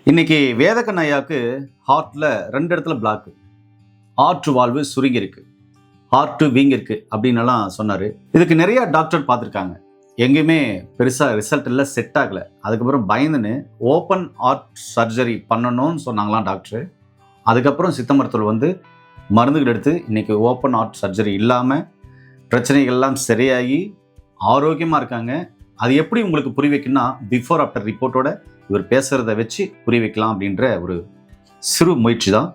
இன்னைக்கு வேதக்கண்ண ஐயாவுக்கு ஹார்ட்ல 2 இடத்துல பிளாக், ஆற்று வாழ்வு சுருங்கி இருக்கு, ஹார்ட் வீங்கி இருக்கு அப்படின்னு எல்லாம் சொன்னாரு. இதுக்கு நிறைய டாக்டர் பார்த்துருக்காங்க, எங்கேயுமே பெருசா ரிசல்ட் இல்லை, செட் ஆகல. அதுக்கப்புறம் பயந்துன்னு ஓப்பன் ஹார்ட் சர்ஜரி பண்ணணும்னு சொன்னாங்களாம் டாக்டர். அதுக்கப்புறம் சித்த மருத்துவர் வந்து மருந்துகள் எடுத்து இன்னைக்கு ஓப்பன் ஹார்ட் சர்ஜரி இல்லாம பிரச்சனைகள்லாம் சரியாகி ஆரோக்கியமா இருக்காங்க. அது எப்படி உங்களுக்கு புரிய வைக்கணும்னா, பிஃபோர் ஆஃப்டர் ரிப்போர்ட்டோட இவர் பேசுறத வச்சு புரிய வைக்கலாம் அப்படின்ற ஒரு சிறு முயற்சி தான்.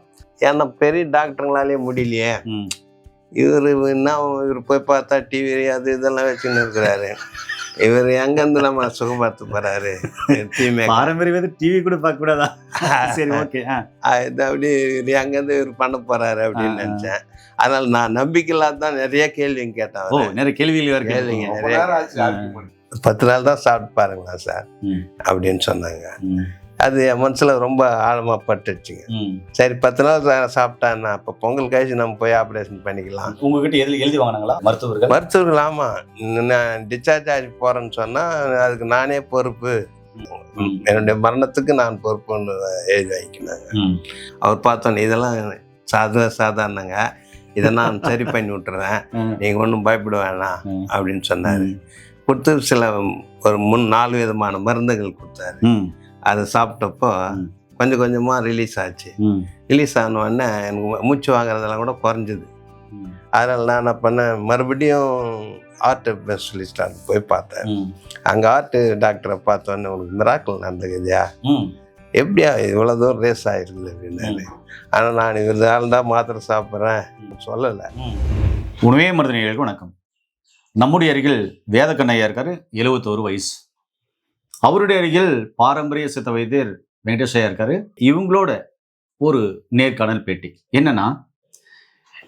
ஏன்னா பெரிய டாக்டருங்களாலே முடியலையே. இவர் போய் பார்த்தா டிவி அது இதெல்லாம் வச்சுன்னு இருக்கிறாரு. இவர் எங்கேருந்து நம்ம சுகமாத்து போறாரு? பாரம்பரிய டிவி கூட பார்க்க கூடாதா? சரி, ஓகே. இது அப்படி எங்கேருந்து இவர் பண்ண போறாரு அப்படின்னு நினைச்சேன். அதனால நான் நம்பிக்கையில்லாத தான் நிறைய கேள்விங்க கேட்டேன். நிறைய கேள்விகள் கேள்விங்க நிறைய. 10 நாள் தான் சாப்பிட்டு பாருங்களா சார் அப்படின்னு சொன்னாங்க. அது என் மனசுல ரொம்ப ஆழமா பட்டுச்சுங்க. சரி 10 நாள் சாப்பிட்டான்னா அப்போ பொங்கல் கழிச்சு நம்ம போய் ஆப்ரேஷன் பண்ணிக்கலாம். உங்ககிட்ட எழுதி வாங்கினாங்களா மருத்துவர்கள்? ஆமா, நான் டிஸ்சார்ஜ் ஆகி போறேன்னு சொன்னா அதுக்கு நானே பொறுப்பு, என்னுடைய மரணத்துக்கு நான் பொறுப்புன்னு எழுதி வாங்கிக்கினாங்க. அவர் பார்த்தோன்னே இதெல்லாம் சாதாரணங்க, இதை நான் சரி பண்ணி விட்டுறேன், நீங்க ஒன்றும் பயப்பட வேணாம் அப்படின்னு சொன்னாரு. கொடுத்து ஒரு 4 விதமான மருந்துகள் கொடுத்தாரு. அதை சாப்பிட்டப்போ கொஞ்சம் கொஞ்சமாக ரிலீஸ் ஆச்சு. ரிலீஸ் ஆனோடனே எனக்கு மூச்சு வாங்குறதெல்லாம் கூட குறைஞ்சிது. அதனால் நான் என்ன பண்ணேன், மறுபடியும் ஹார்ட் ஸ்பெஷலிஸ்டாக போய் பார்த்தேன். அங்கே ஹார்ட் டாக்டரை பார்த்தோன்னே உனக்கு மிராக்கிள் நடந்துக்குதியா, எப்படியா இவ்வளோ தூரம் ரேஸ் ஆகிருக்குது அப்படின்னாரு. ஆனால் நான் இவரால் தான் மாத்திரை சாப்பிட்றேன் சொல்லலை. உணவே மருத்துவர்களுக்கு வணக்கம். நம்முடைய அருகில் வேதக்கண்ண ஐயா இருக்காரு, 71 வயசு. அவருடைய அருகில் பாரம்பரிய சித்த வைத்தியர் வெங்கடேஷ் ஐயா இருக்காரு. இவங்களோட ஒரு நேர்காணல் பேட்டி என்னன்னா,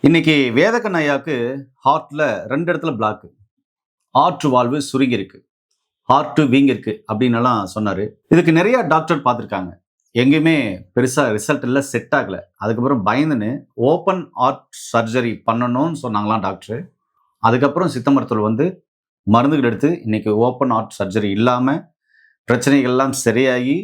இன்னைக்கு வேதக்கண்ண ஐயாவுக்கு ஹார்ட்ல 2 இடத்துல பிளாக், ஆற்று வாழ்வு சுருங்கி இருக்கு, ஹார்ட் வீங்கி இருக்கு அப்படின்னு எல்லாம் சொன்னாரு. இதுக்கு நிறைய டாக்டர் பார்த்துருக்காங்க, எங்கேயுமே பெருசா ரிசல்ட் இல்லை, செட் ஆகல. அதுக்கப்புறம் பயந்துன்னு ஓப்பன் ஹார்ட் சர்ஜரி பண்ணணும்னு சொன்னாங்களாம் டாக்டர். அதுக்கப்புறம் சித்த மருத்துவர் வந்து மருந்துகள் எடுத்து இன்னைக்கு ஓப்பன் ஹார்ட் சர்ஜரி இல்லாம பிரச்சனைகள்லாம் சரியாகி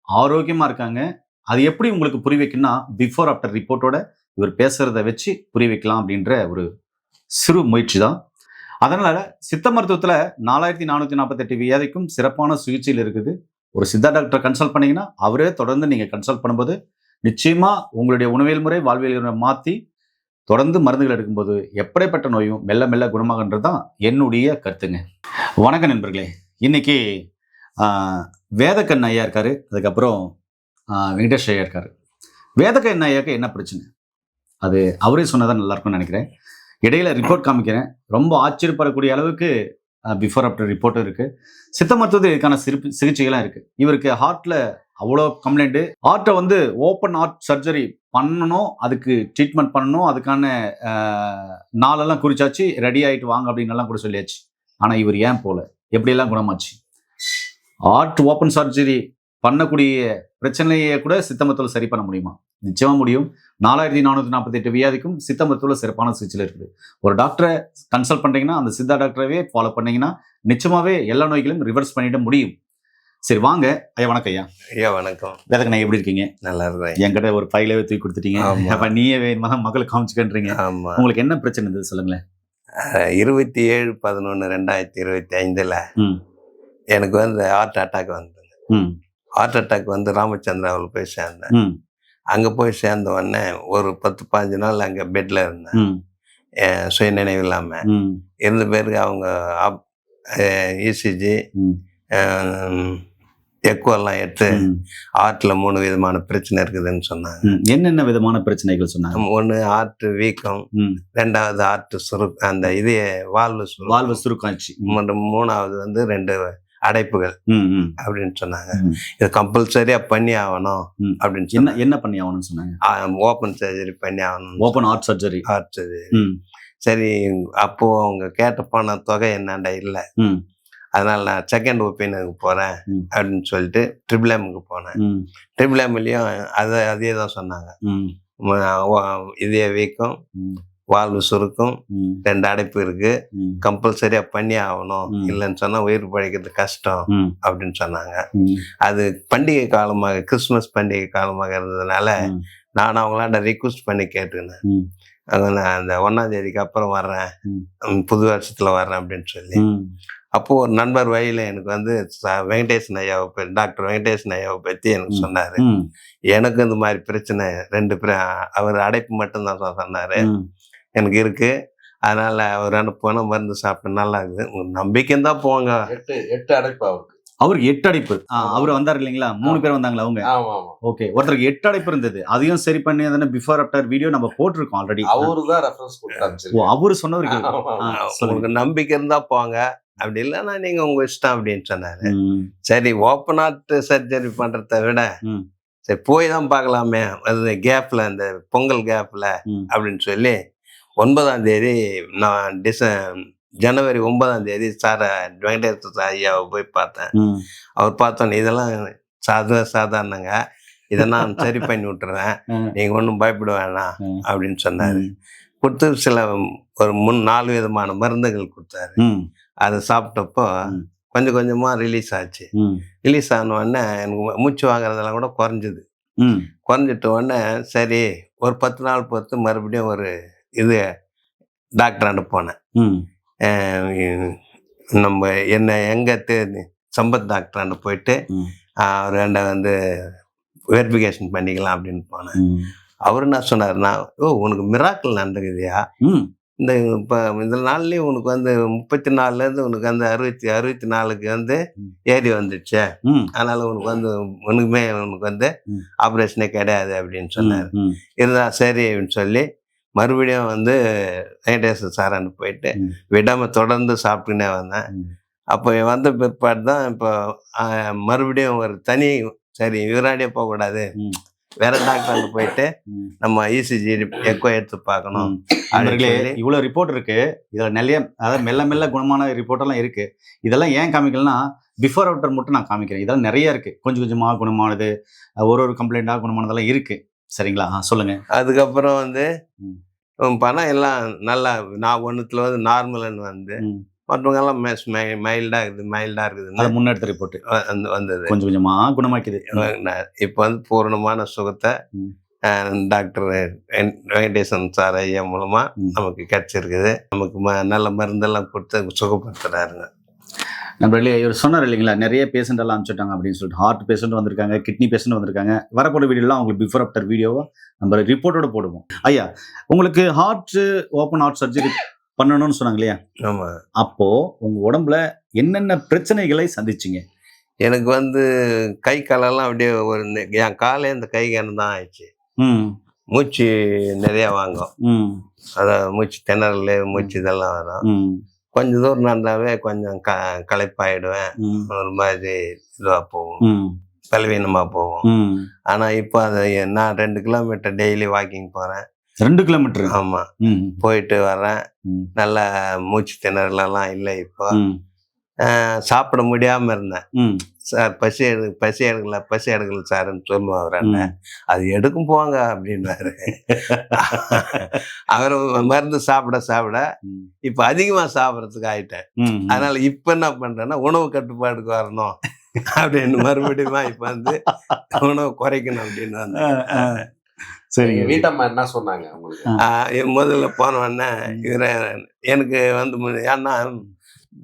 ஆரோக்கியமா இருக்காங்க. அது எப்படி உங்களுக்கு புரிய வைக்கணும்னா, பிஃபோர் ஆஃப்டர் ரிப்போர்ட்டோட இவர் பேசுறத வச்சு புரிய வைக்கலாம் அப்படின்ற ஒரு சிறு முயற்சி தான். அதனால சித்த மருத்துவத்துல 4448 வியாதிக்கும் சிறப்பான சிகிச்சையில் இருக்குது. ஒரு சித்தா டாக்டரை கன்சல்ட் பண்ணீங்கன்னா அவரே தொடர்ந்து நீங்க கன்சல்ட் பண்ணும்போது நிச்சயமா உங்களுடைய உணவியல் முறை, வாழ்வியல் முறை மாற்றி தொடர்ந்து மருந்துகள் எடுக்கும்போது எப்படிப்பட்ட நோயும் மெல்ல மெல்ல குணமாகன்றது தான் என்னுடைய கருத்துங்க. வணக்கம் நண்பர்களே. இன்னைக்கு வேதக்கண்ண ஐயா இருக்காரு, அதுக்கப்புறம் வெங்கடேஷ் ஐயா இருக்காரு. வேதக்கண்ண ஐயாவுக்கு என்ன பிரச்சனை, அது அவரே சொன்னதான் நல்லா இருக்கும்னு நினைக்கிறேன். இடையில ரிப்போர்ட் காமிக்கிறேன், ரொம்ப ஆச்சரியப்படக்கூடிய அளவுக்கு பிஃபோர் ஆஃப்டர் ரிப்போர்ட்டும் இருக்கு. சித்த மருத்துவத்தில் இதுக்கான சிகிச்சைகள்லாம் இருக்கு. இவருக்கு ஹார்ட்ல அவ்வளோ கம்ப்ளைண்ட்டு, ஹார்ட்டை வந்து ஓப்பன் ஹார்ட் சர்ஜரி பண்ணணும், அதுக்கு ட்ரீட்மெண்ட் பண்ணணும், அதுக்கான நாளெல்லாம் குறிச்சாச்சு, ரெடி ஆகிட்டு வாங்க அப்படின்னு எல்லாம் கூட சொல்லியாச்சு. ஆனால் இவர் ஏன் போல, எப்படியெல்லாம் குணமாச்சு? ஹார்ட் ஓப்பன் சர்ஜரி பண்ணக்கூடிய பிரச்சனையை கூட சித்த மருத்துவத்தில் சரி பண்ண முடியுமா? நிச்சயமா முடியும். 4448 வியாதிக்கும் சித்த மருத்துவத்தில் சிறப்பான சிகிச்சையில் இருக்குது. ஒரு டாக்டரை கன்சல்ட் பண்ணுறீங்கன்னா அந்த சித்தா டாக்டரவே ஃபாலோ பண்ணீங்கன்னா நிச்சயமாவே எல்லா நோய்களையும் ரிவர்ஸ் பண்ணிட முடியும். சரி வாங்க ஐயா. வணக்கம் ஐயா. ஐயா வணக்கம். வேதக்கண்ண எப்படி இருக்கீங்க? நல்லா இருக்கேன். என்கிட்ட ஒரு ஃபைலவே தூக்கி கொடுத்துட்டீங்க. அப்ப நீயே மக்களுக்கு காமிச்சுக்கன்றீங்க. உங்களுக்கு என்ன பிரச்சனை இருந்தது சொல்லுங்களேன். 27/11/2025 எனக்கு வந்து ஹார்ட் அட்டாக் வந்தது. ஹார்ட் அட்டாக் வந்து ராமச்சந்திராவில் போய் சேர்ந்தேன். அங்கே போய் சேர்ந்த உடனே ஒரு 10-15 நாள் அங்கே பெட்டில் இருந்தேன், சுய நினைவு இல்லாமல் இருந்த பேருக்கு அவங்க இசிஜி எக்கோலாம் எடுத்து ஹார்ட்டில் 3 விதமான பிரச்சனை இருக்குதுன்னு சொன்னாங்க. என்னென்ன விதமான பிரச்சனைகள் சொன்னாங்க? ஒன்று ஹார்ட் வீக்கம், 2வது ஹார்ட் அந்த இது வால்வு சுருக்காச்சு, 3வது வந்து 2 அடைப்புகள் அப்படின்னு சொன்னாங்க. இது கம்பல்சரியா பண்ணி ஆகணும் அப்படின்னு சொன்னா. என்ன பண்ணி ஆகணும்னு சொன்னாங்க? ஓப்பன் சர்ஜரி பண்ணி ஆகணும், ஓப்பன் ஹார்ட் சர்ஜரி. சரி, அப்போ அவங்க கேட்ட போன தொகை என்னண்டா இல்லை, அதனால நான் செகண்ட் ஒப்பீனியனுக்கு போறேன் அப்படின்னு சொல்லிட்டு ட்ரிபிள் போனேன். ட்ரிபிள் எம்லையும் அதே தான் சொன்னாங்க. இதய வீக்கம், வாழ்வு சுருக்கும், ம், 2 அடைப்பு இருக்கு, ம், கம்பல்சரியா பண்ணி ஆகணும், ம். இல்லைன்னு சொன்னா உயிர் பிழைக்கிறது கஷ்டம் ம், அப்படின்னு சொன்னாங்க. ம், அது பண்டிகை காலமாக, கிறிஸ்துமஸ் பண்டிகை காலமாக இருந்ததுனால ம், நான் அவங்களாண்ட ரிக்வஸ்ட் பண்ணி கேட்டுக்கினேன். ம், நான் அந்த 1ஆம் தேதிக்கு அப்புறம் வர்றேன், ம், புது வருஷத்துல வர்றேன் அப்படின்னு சொல்லி. ம், அப்போ ஒரு நண்பர் வழியில எனக்கு வந்து வெங்கடேசன் ஐயாவை டாக்டர் வெங்கடேசன் ஐயாவை பத்தி எனக்கு ம், சொன்னாரு. ம், எனக்கு இந்த மாதிரி பிரச்சனை 2 அவர் அடைப்பு மட்டும்தான் சொன்னாரு. ம். எனக்கு இருக்கு, அதனால அவர் அனுப்புன மருந்து சாப்பிட்டு நல்லா இருக்குது. உங்க நம்பிக்கைன்னு தான் போங்க. 8 அடைப்பு அவருக்கு. அவருக்கு 8 அடைப்பு. அவரு வந்தாரு இல்லைங்களா? 3 பேர் வந்தாங்களா அவங்க? ஆமா ஆமா. ஓகே. ஒருத்தருக்கு 8 அடைப்பு இருந்தது. அதையும் சரி பண்ணி அதானே பிஃபோர் ஆஃப்டர் வீடியோ நம்ம போட்டிருக்கோம் ஆல்ரெடி. அவரு தான் ரெஃபரன்ஸ் கொடுத்தாரு. ஓ, அவரு சொன்னவருக்கு. சொல்லுங்க. உங்களுக்கு நம்பிக்கை இருந்தா போங்க, அப்படி இல்லைன்னா நீங்க உங்க இஷ்டம் அப்படின்னு சொன்னாரு. ம், சரி, ஓப்பன் ஹார்ட் சர்ஜரி பண்றதை விட ம், சரி போய் தான் பார்க்கலாமே, அது கேப்ல அந்த பொங்கல் கேப்ல ம், அப்படின்னு சொல்லி 9ஆம் தேதி நான் ஜனவரி 9ஆம் தேதி சார வெங்கடேஸ்வர ஐயாவை போய் பார்த்தேன். ம், அவர் பார்த்தோன்னே இதெல்லாம் சாதாரணங்க, இதை நான் சரி பண்ணி விட்டுறேன், ம், நீங்க ஒன்றும் பயப்பட வேணாம் ம், அப்படின்னு சொன்னாரு. ம், கொடுத்து சில ஒரு 4 விதமான மருந்துகள் கொடுத்தாரு. ம், அதை சாப்பிட்டப்போ ம். கொஞ்சம் கொஞ்சமா ரிலீஸ் ஆச்சு. ம், ரிலீஸ் ஆன உடனே எனக்கு மூச்சு வாங்குறதெல்லாம் கூட குறைஞ்சிது. ம், குறைஞ்சிட்ட உடனே சரி ஒரு 10 நாள் பொறுத்து மறுபடியும் ஒரு இது டாக்டராண்ட போனேன். ம், நம்ம என்ன சம்பத் டாக்டராண்ட போயிட்டு ம், அவர்கிட்ட வந்து வெரிஃபிகேஷன் பண்ணிக்கலாம் அப்படின்னு போனேன். ம், அவர் என்ன சொன்னார்னா, உனக்கு மிராக்கிள் நடந்துக்குதுயா, ம், இப்போ இந்த நாள்லேயே உனக்கு வந்து 34லேருந்து உனக்கு வந்து 64க்கு வந்து ம். ஏறி வந்துடுச்சு, ம், அதனால உனக்கு வந்து உனக்கு வந்து ம். ஆப்ரேஷனே கிடையாது அப்படின்னு சொன்னார். ம், இருந்தா சரி அப்படின்னு சொல்லி மறுபடியும் வந்து வெங்கடேஸ்வர சாரான்னு போயிட்டு ம், விடாம தொடர்ந்து சாப்பிட்டுனே வந்தேன். ம். அப்போ வந்த பிற்பாடு தான் இப்போ மறுபடியும் ஒரு தனி சரி இவராடியே போகக்கூடாது, ம். வேற டாக்டர் போயிட்டு ம். நம்ம இசிஜி எக்கோ எடுத்து பார்க்கணும். நண்பர்களே, இவ்வளவு ரிப்போர்ட் இருக்கு. இதுல நிறைய அதாவது மெல்ல மெல்ல குணமான ரிப்போர்ட் எல்லாம் இருக்கு. இதெல்லாம் ஏன் காமிக்கலன்னா பிஃபோர் ஆஃப்டர் மட்டும் நான் காமிக்கிறேன். இதெல்லாம் நிறைய இருக்கு. கொஞ்சம் கொஞ்சமா குணமானது, ஒரு கம்ப்ளைண்டா குணமானதெல்லாம் இருக்கு. சரிங்களா? சொல்லுங்க. அதுக்கப்புறம் வந்து ம். பணம் எல்லாம் நல்லா, நான் ஒன்றுத்துல வந்து நார்மல்னு வந்து ம். மற்றவங்க எல்லாம் மைல்டா இருக்குதுன்னு அதை முன்னெடுத்த ரிப்போர்ட் வந்தது. கொஞ்சம் கொஞ்சமா குணமாக்கிது. இப்போ வந்து பூரணமான சுகத்தை ம். டாக்டர் வெங்கடேசன் சார் ஐயா மூலமா ம். நமக்கு கிடைச்சிருக்குது. நமக்கு நல்ல மருந்தெல்லாம் கொடுத்து சுகப்படுத்துறாருங்க. நண்பர்களே, இவர் சொன்னார் இல்லைங்களா, நிறைய பேஷண்ட் எல்லாம் அனுப்பிச்சிட்டாங்க அப்படின்னு சொல்லிட்டு. ஹார்ட் பேஷண்ட் வந்திருக்காங்க, கிட்னி பேஷண்ட் வந்திருக்காங்க. வரக்கூடிய வீடியோலாம் உங்களுக்கு பிஃபோர் ஆஃப்டர் வீடியோவா நம்ம ரிப்போர்ட்டோட போடுவோம். ஐயா, உங்களுக்கு ஓப்பன் ஹார்ட் சர்ஜரி பண்ணணும்னு சொன்னாங்க இல்லையா? ஆமா. அப்போ உங்க உடம்புல என்னென்ன பிரச்சனைகளை சந்திச்சிங்க? எனக்கு வந்து கை காலெல்லாம் அப்படியே என் காலே இந்த கை கணம் தான் ஆயிடுச்சு. ம், மூச்சு நிறைய வாங்கும், ம், அதான் மூச்சு திணறல், மூச்சு இதெல்லாம் வரும். ம், கொஞ்சம் தூரம் நடந்தாவே கொஞ்சம் களைப்பாயிடுவேன், ம், ஒரு மாதிரி இதுவாக போகும், ம், பலவீனமாக போகும். ம். ஆனால் இப்போ அதை நான் 2 கிலோமீட்டர் டெய்லி வாக்கிங் போகிறேன். 2 கிலோமீட்டர்? ஆமாம், ம், போயிட்டு வரேன். ம், நல்லா மூச்சு திணறலாம் இல்லை. இப்போ ம், சாப்பிட முடியாமல் இருந்தேன். ம், சார் பசி எடுக்கல சார்ன்னு சொல்லுவான் அவர் அண்ணன். அது எடுக்கும் போங்க அப்படின்னாரு. அவர் மருந்து சாப்பிட ம், இப்போ அதிகமாக சாப்பிட்றதுக்கு ஆயிட்டேன். ம், அதனால இப்போ என்ன பண்றேன்னா உணவு கட்டுப்பாடுக்கு வரணும் அப்படின்னு மறுபடியும் இப்போ வந்து உணவு குறைக்கணும் அப்படின்னு வந்து. சரி. வீட்டம்மா என்ன சொன்னாங்க உங்களுக்கு? முதல்ல போன உடனே எனக்கு வந்து ஏன்னா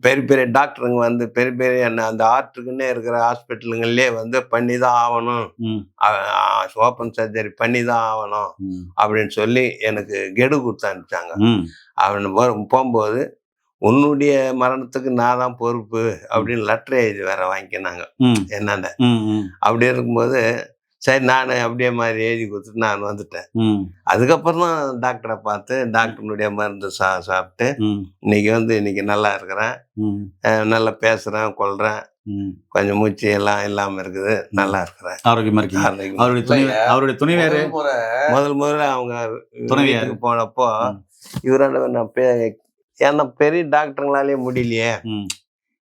பெரிய பெரிய டாக்டருங்க வந்து பெரிய அந்த ஆர்ட்டுக்குன்னே இருக்கிற ஹாஸ்பிட்டலுங்கள்லேயே வந்து பண்ணி தான் ஆகணும், ஓப்பன் சர்ஜரி பண்ணி தான் ஆகணும் அப்படின்னு சொல்லி எனக்கு கெடு கொடுத்து அனுப்பிச்சாங்க. அவன் போகும்போது உன்னுடைய மரணத்துக்கு நான் தான் பொறுப்பு அப்படின்னு லெட்டர் எழுதி வேற வாங்கிக்கினாங்க என்னென்ன. அப்படி இருக்கும்போது சரி நான் அப்படியே மாதிரி எழுதி கொடுத்துட்டு நான் வந்துட்டேன். அதுக்கப்புறம் தான் டாக்டரை பார்த்து டாக்டருடைய மருந்து சாப்பிட்டு இன்னைக்கு நல்லா இருக்கிறேன், நல்லா பேசுறேன் கொள்றேன், கொஞ்சம் மூச்சு எல்லாம் இல்லாம இருக்குது, நல்லா இருக்கிறேன், ஆரோக்கியமா இருக்கு. அவருடைய துணைவியாரு முதல்ல அவங்க துணைவியாருக்கு போனப்போ இவரான ஏன்னா பெரிய டாக்டருங்களாலே முடியலையே,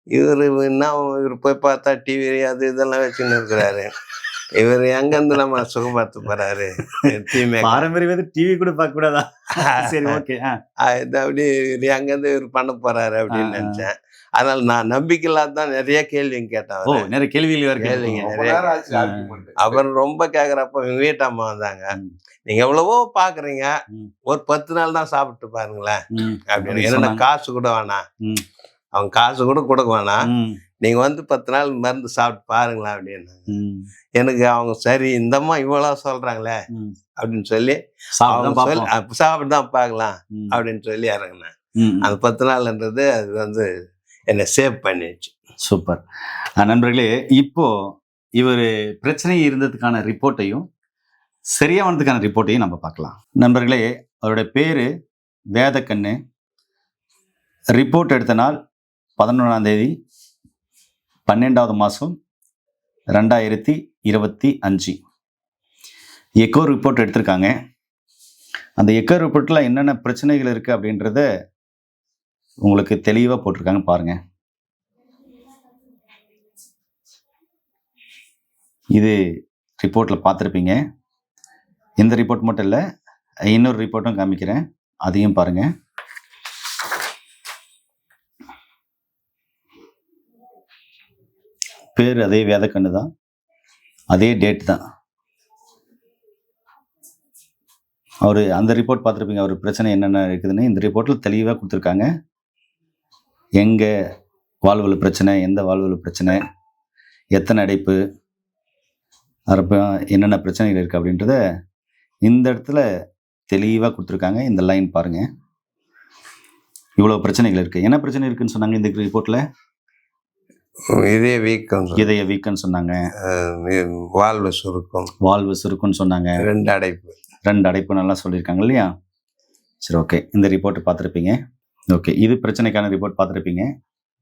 இவர் போய் பார்த்தா டிவி அது இதெல்லாம் வச்சுன்னு இருக்கிறாரு, இவர் எங்கேருந்து நம்ம சுகப்படுத்த போறாரு தீமை பாரம்பரிய டிவி கூட பார்க்க கூடாதா? சரி, ஓகே. இது அப்படி இவர் எங்கேருந்து இவர் பண்ண போறாரு அப்படின்னு நினைச்சேன். அதனால நான் நம்பிக்கையில்லாத தான் நிறைய கேள்விங்க கேட்டேன். ஓ, நிறைய கேள்விகள் வேற கேள்விங்க கேட்டீங்க. ரொம்ப நிறைய. நேரம் ஆச்சு argument. அவர் ரொம்ப கேட்குறப்ப எங்க வீட்டம்மா வந்தாங்க. நீங்க எவ்வளவோ பாக்குறீங்க, ஒரு 10 நாள் தான் சாப்பிட்டு பாருங்களேன் அப்படின்னு. என்னென்ன காசு கூட வேணாம், அவங்க காசு கூட கொடுக்க வேணாம், நீங்க வந்து 10 நாள் மருந்து சாப்பிட்டு பாருங்களேன் அப்படின்னு. எனக்கு அவங்க சரி இந்தம்மா இவ்வளவு சொல்றாங்களே அப்படின்னு சொல்லி சாப்பிட்டு தான் பார்க்கலாம் அப்படின்னு சொல்லி இறங்கினேன். அந்த 10 நாள்ன்றது அது வந்து என்னை சேவ் பண்ணிடுச்சு. சூப்பர். நண்பர்களே, இப்போ இவர் பிரச்சனை இருந்ததுக்கான ரிப்போர்ட்டையும் சரியானதுக்கான ரிப்போர்ட்டையும் நம்ம பார்க்கலாம். நண்பர்களே, அவருடைய பேரு வேதக்கண்ணு. ரிப்போர்ட் எடுத்த நாள் 11ஆம் தேதி 12வது மாதம் 2025. எக்கோ ரிப்போர்ட் எடுத்திருக்காங்க. அந்த எக்கோ ரிப்போர்ட்டில் என்னென்ன பிரச்சனைகள் இருக்குது அப்படின்றத உங்களுக்கு தெளிவாக போட்டிருக்காங்க பாருங்க. இது ரிப்போர்ட்டில் பார்த்துருப்பீங்க. இந்த ரிப்போர்ட் மட்டும் இல்லை, இன்னொரு ரிப்போர்ட்டும் காமிக்கிறேன், அதையும் பாருங்க. பேர் அதே வேதக்கண்ணு தான், அதே டேட் தான். அவர் அந்த ரிப்போர்ட் பார்த்துருப்பீங்க, அவர் பிரச்சனை என்னென்ன இருக்குதுன்னு இந்த ரிப்போர்ட்டில் தெளிவாக கொடுத்துருக்காங்க. எங்கே வாழ்வில் பிரச்சனை, எந்த வாழ்வில் பிரச்சனை, எத்தனை அடைப்பு, அப்போ என்னென்ன பிரச்சனைகள் இருக்குது அப்படின்றத இந்த இடத்துல தெளிவாக கொடுத்துருக்காங்க. இந்த லைன் பாருங்கள், இவ்வளோ பிரச்சனைகள் இருக்குது. என்ன பிரச்சனை இருக்குதுன்னு சொன்னாங்க இந்த ரிப்போர்ட்டில்? இதய வீக்கம்னு சொன்னாங்க, வாழ்வு சுருக்குன்னு சொன்னாங்க, 2 அடைப்பு நல்லா சொல்லியிருக்காங்க இல்லையா? சரி, ஓகே. இந்த ரிப்போர்ட் பார்த்துருப்பீங்க. ஓகே, இது பிரச்சனைக்கான ரிப்போர்ட் பார்த்துருப்பீங்க.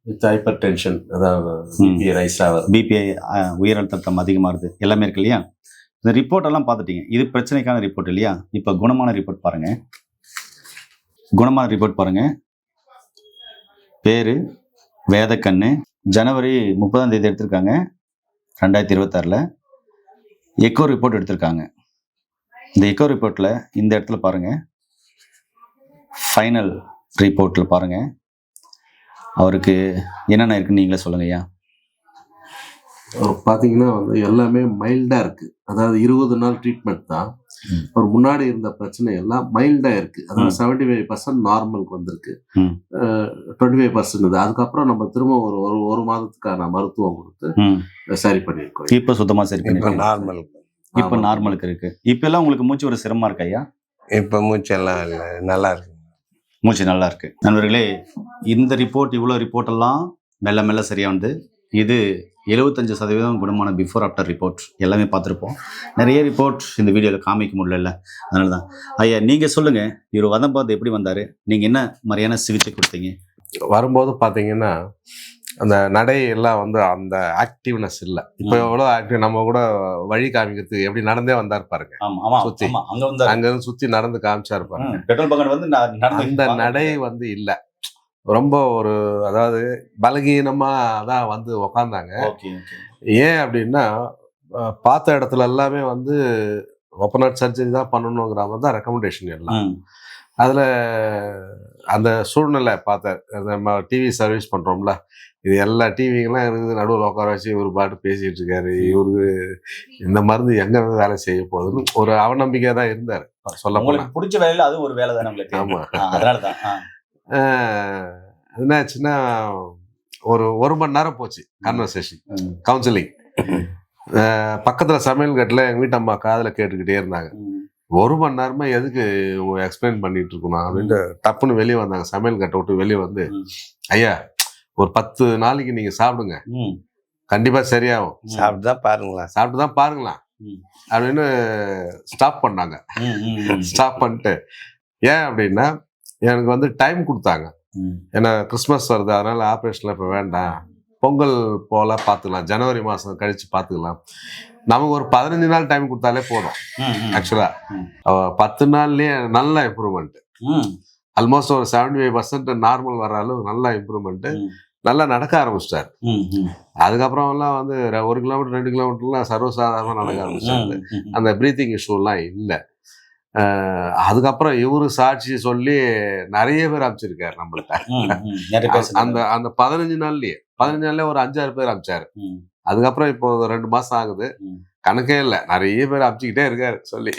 வித் ஹைப்பர் டென்ஷன், அதாவது பிபி ரைஸ் ஆகுது, பிபிஐ உயர் அழுத்தம் அதிகமாகுது, எல்லாமே இருக்கு இல்லையா? இந்த ரிப்போர்ட் எல்லாம் பார்த்துட்டீங்க. இது பிரச்சனைக்கான ரிப்போர்ட் இல்லையா? இப்போ குணமான ரிப்போர்ட் பாருங்க. குணமான ரிப்போர்ட் பாருங்க. பேரு வேதக்கண்ணு. ஜனவரி 30ஆம் தேதி எடுத்திருக்காங்க 2026. எக்கோ ரிப்போர்ட் எடுத்திருக்காங்க. இந்த எக்கோ ரிப்போர்ட்டில் இந்த இடத்துல பாருங்க, ஃபைனல் ரிப்போர்ட்டில் பாருங்க, அவருக்கு என்னென்ன இருக்குன்னு நீங்களே சொல்லுங்க ஐயா. பார்த்தீங்கன்னா வந்து எல்லாமே மைல்டாக இருக்குது. அதாவது 20 நாள் ட்ரீட்மெண்ட் தான். அவர் முன்னாடி இருந்த பிரச்சனை எல்லாம் மைல்டாக இருக்குது. அதாவது 75% நார்மலுக்கு வந்திருக்கு, 25% அதுக்கப்புறம் நம்ம திரும்ப ஒரு மாதத்துக்கான மருத்துவம் கொடுத்து சரி பண்ணியிருக்கோம். இப்போ சுத்தமாக சரி பண்ணியிருக்கோம், இப்போ நார்மலுக்கு இருக்குது. இப்போ எல்லாம் உங்களுக்கு மூச்சு ஒரு சிரமமாக இருக்கு ஐயா? இப்போ மூச்செல்லாம் இல்லை, நல்லா இருக்கு, மூச்சு நல்லா இருக்கு. நண்பர்களே, இந்த ரிப்போர்ட் இவ்வளோ ரிப்போர்ட்டெல்லாம் மெல்ல மெல்ல சரியாக வந்து இது 75% குணமான பிஃபோர் ஆஃப்டர் ரிப்போர்ட் எல்லாமே பார்த்துருப்போம். நிறைய ரிப்போர்ட் இந்த வீடியோவில் காமிக்க முடியல, அதனால தான். ஐயா, நீங்கள் சொல்லுங்கள், இவர் வந்தபோது எப்படி வந்தார், நீங்கள் என்ன மாதிரியான சிகிச்சை கொடுத்தீங்க? வரும்போது பார்த்தீங்கன்னா அந்த நடை எல்லாம் வந்து அந்த ஆக்டிவ்னஸ் இல்லை. இப்போ எவ்வளோ ஆக்டிவ், நம்ம கூட வழி காமிக்கிறதுக்கு எப்படி நடந்தே வந்தார் பாருங்க. சுற்றி அங்கேருந்து சுற்றி நடந்து காமிச்சார் பாருங்க. பெட்ரோல் பங்க் வந்து அந்த நடை வந்து இல்லை, ரொம்ப ஒரு அதாவது பலகீனமாக தான் வந்து உக்காந்தாங்க. ஏன் அப்படின்னா பார்த்த இடத்துல எல்லாமே வந்து ஓப்பன் ஹார்ட் சர்ஜரி தான் பண்ணணுங்கிற மாதிரி தான் ரெக்கமெண்டேஷன் எல்லாம். அதில் அந்த சூழ்நிலை பார்த்தார். நம்ம டிவி சர்வீஸ் பண்ணுறோம்ல, இது எல்லா டிவிங்கெல்லாம் இருக்குது, நடுவில் உட்கார வச்சு இவர் பாட்டு பேசிகிட்டு இருக்காரு, இவருக்கு இந்த மருந்து எங்கே வேலை செய்ய போகுதுன்னு ஒரு அவநம்பிக்கை தான் இருந்தார். சொல்ல போனால் பிடிச்ச வேலையில் அது ஒரு வேலை தான் நம்மளுக்கு. ஆமாம், அதனால தான். என்னாச்சுன்னா ஒரு மணி நேரம் போச்சு கான்வர்சேஷன், கவுன்சிலிங். பக்கத்தில் சமையல் கட்டில் எங்கள் வீட்டம்மா காதில் கேட்டுக்கிட்டே இருந்தாங்க. 1 மணி நேரமா எதுக்கு எக்ஸ்பிளைன் பண்ணிட்டு இருக்கணும் அப்படின்ட்டு டப்புன்னு வெளியே வந்தாங்க. சமையல் கட்டை விட்டு வெளியே வந்து, ஐயா ஒரு 10 நாளைக்கு நீங்க சாப்பிடுங்க, கண்டிப்பா சரியாகும், சாப்பிட்டு தான் பாருங்களா அப்படின்னு ஸ்டாப் பண்ணாங்க. ஸ்டாப் பண்ணிட்டு ஏன் அப்படின்னா எனக்கு வந்து டைம் கொடுத்தாங்க. ஏன்னா கிறிஸ்மஸ் வருது, அதனால ஆப்ரேஷன்ல இப்போ வேண்டாம், பொங்கல் போல பார்த்துக்கலாம், ஜனவரி மாதம் கழிச்சு பார்த்துக்கலாம், நமக்கு ஒரு 15 நாள் டைம் கொடுத்தாலே போதும். ஆக்சுவலா 10 நாள்லயே நல்ல இம்ப்ரூவ்மெண்ட், ஆல்மோஸ்ட் ஒரு 75% நார்மல் வர அளவு நல்ல இம்ப்ரூவ்மெண்ட். நல்லா நடக்க ஆரம்பிச்சிட்டாரு. அதுக்கப்புறம் எல்லாம் வந்து 1 கிலோமீட்டர் 2 கிலோமீட்டர்லாம் சர்வசாதாரணமாக நடக்க ஆரம்பிச்சாரு. அந்த பிரீத்திங் இஷ்யூலாம் இல்லை. அதுக்கப்புறம் இவரு சாட்சி சொல்லி நிறைய பேர் அமைச்சிருக்காரு நம்மள்ட்ட. அந்த 15 நாள்லயே ஒரு 5-6 பேர் அமைச்சாரு. அதுக்கப்புறம் இப்போ 2 மாசம் ஆகுது, கணக்கே இல்லை, நிறைய பேர் அமைச்சுக்கிட்டே இருக்காரு சொல்லி.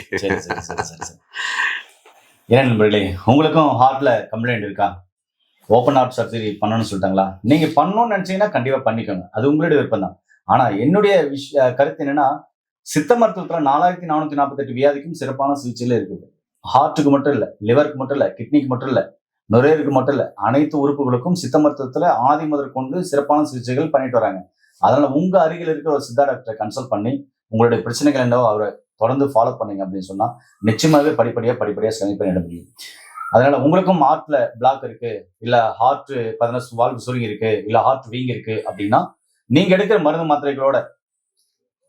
ஏன் நண்பர்களே, உங்களுக்கும் ஹார்ட்ல கம்ப்ளைண்ட் இருக்கா? ஓப்பன் ஹார்ட் சர்ஜரி பண்ணணும்னு சொல்லிட்டாங்களா? நீங்க பண்ணணும்னு நினைச்சீங்கன்னா கண்டிப்பா பண்ணிக்கோங்க, அது உங்களுடைய விருப்பம் தான். ஆனா என்னுடைய கருத்து என்னன்னா, சித்த மருத்துவத்துல 4448 வியாதிக்கும் சிறப்பான சிகிச்சையில இருக்குது. ஹார்ட்டுக்கு மட்டும் இல்ல, லிவருக்கு மட்டும் இல்ல, கிட்னிக்கு மட்டும் இல்ல, நுரையீரலுக்கு மட்டும் இல்ல, அனைத்து உறுப்புகளுக்கும் சித்த மருத்துவத்துல ஆதி முதற் கொண்டு சிறப்பான சிகிச்சைகள் பண்ணிட்டு வராங்க. அதனால உங்க அருகில் இருக்கிற ஒரு சித்தா டாக்டரை கன்சல்ட் பண்ணி உங்களுடைய பிரச்சனைகள் என்னவோ அவரை தொடர்ந்து ஃபாலோ பண்ணீங்க அப்படின்னு சொன்னா நிச்சயமாகவே படிப்படியா சரி பண்ணிட முடியும். அதனால உங்களுக்கும் ஹார்ட்ல பிளாக் இருக்கு, இல்ல ஹார்ட் 15 வால்வு சுருங்கி இருக்கு, இல்ல ஹார்ட் வீங்கி இருக்கு அப்படின்னா நீங்க எடுக்கிற மருந்து மாத்திரைகளோட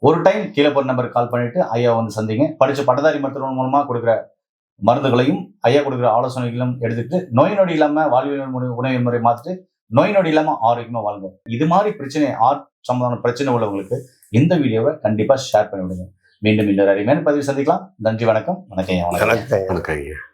ஒரு டைம் கீழே போற நம்பருக்கு கால் பண்ணிட்டு ஐயா வந்து சந்திங்க. படிச்ச பட்டதாரி மருத்துவம் மூலமா கொடுக்குற மருந்துகளையும் ஐயா கொடுக்குற ஆலோசனைகளும் எடுத்துட்டு நோய் நொடி இல்லாம வாழ்வியல் உணவு முறை மாத்திட்டு நோய் நொடி இல்லாம ஆரோக்கியமா வாழுங்க. இது மாதிரி பிரச்சனை, ஹார்ட் சம்பந்தமான பிரச்சனை உள்ளவங்களுக்கு இந்த வீடியோவை கண்டிப்பா ஷேர் பண்ணி விடுங்க. மீண்டும் இன்னொரு அருமையான பதிவு சந்திக்கலாம். நன்றி, வணக்கம். வணக்கம்.